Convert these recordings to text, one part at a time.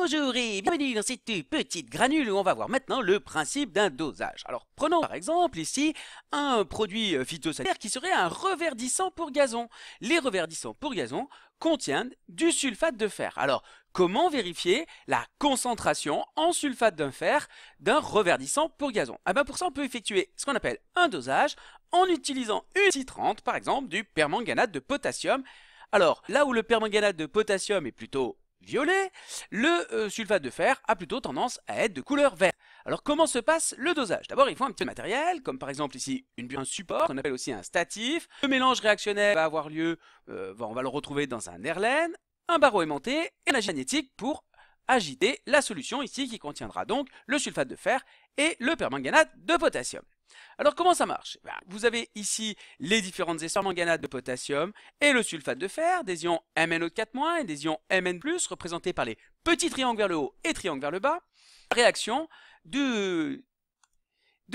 Bonjour et bienvenue dans cette petite granule où on va voir maintenant le principe d'un dosage. Alors prenons par exemple ici un produit phytosanitaire qui serait un reverdissant pour gazon. Les reverdissants pour gazon contiennent du sulfate de fer. Alors comment vérifier la concentration en sulfate de fer d'un reverdissant pour gazon? Pour ça on peut effectuer ce qu'on appelle un dosage en utilisant une citrante, par exemple du permanganate de potassium. Alors là où le permanganate de potassium est plutôt violet, le sulfate de fer a plutôt tendance à être de couleur verte. Alors comment se passe le dosage? D'abord il faut un petit matériel, comme par exemple ici un support, qu'on appelle aussi un statif. Le mélange réactionnel va avoir lieu, on va le retrouver dans un Erlen, un barreau aimanté et un agent magnétique pour agiter la solution ici qui contiendra donc le sulfate de fer et le permanganate de potassium. Alors comment ça marche? Vous avez ici les différentes espèces de permanganate de potassium et le sulfate de fer, des ions MnO4- et des ions Mn+, représentés par les petits triangles vers le haut et triangles vers le bas. La réaction de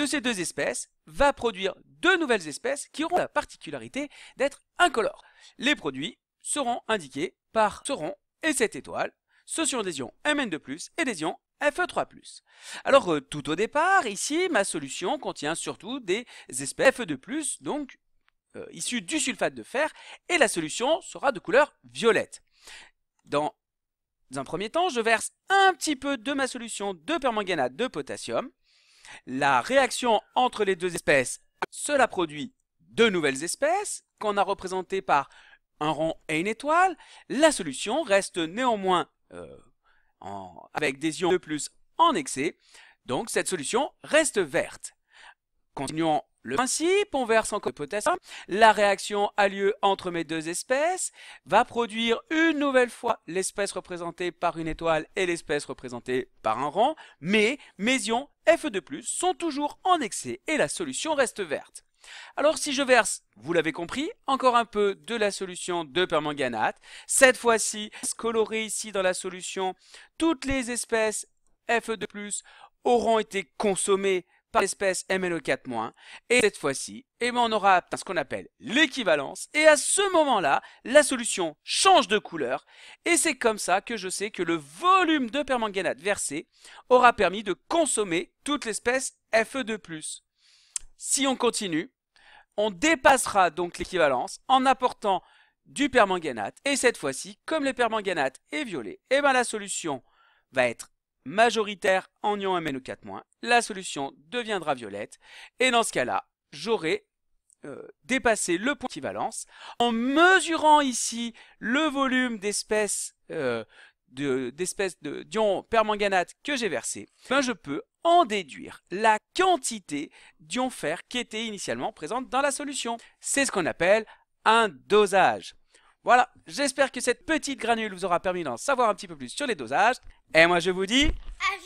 ces deux espèces va produire deux nouvelles espèces qui auront la particularité d'être incolores. Les produits seront indiqués par ce rond et cette étoile. Ce sont des ions Mn2+, et des ions Fe3+. Alors tout au départ, ici, ma solution contient surtout des espèces Fe2+, donc issues du sulfate de fer, et la solution sera de couleur violette. Dans un premier temps, je verse un petit peu de ma solution de permanganate de potassium. La réaction entre les deux espèces, cela produit deux nouvelles espèces qu'on a représentées par un rond et une étoile. La solution reste néanmoins avec des ions de plus en excès, donc cette solution reste verte. Continuons le principe, on verse encore le potassium, la réaction a lieu entre mes deux espèces, va produire une nouvelle fois l'espèce représentée par une étoile et l'espèce représentée par un rond, mais mes ions Fe2+, sont toujours en excès et la solution reste verte. Alors si je verse, vous l'avez compris, encore un peu de la solution de permanganate, cette fois-ci, coloré ici dans la solution, toutes les espèces Fe2+, auront été consommées par l'espèce MnO4-, et cette fois-ci, on aura atteint ce qu'on appelle l'équivalence, et à ce moment-là, la solution change de couleur, et c'est comme ça que je sais que le volume de permanganate versé aura permis de consommer toute l'espèce Fe2+. Si on continue, on dépassera donc l'équivalence en apportant du permanganate. Et cette fois-ci, comme le permanganate est violet, la solution va être majoritaire en ion MnO4-. La solution deviendra violette. Et dans ce cas-là, j'aurai dépassé le point d'équivalence. En mesurant ici le volume d'espèces d'ions permanganate que j'ai versé, je peux en déduire la quantité d'ions fer qui était initialement présente dans la solution. C'est ce qu'on appelle un dosage. Voilà, j'espère que cette petite granule vous aura permis d'en savoir un petit peu plus sur les dosages. Et moi je vous dis... À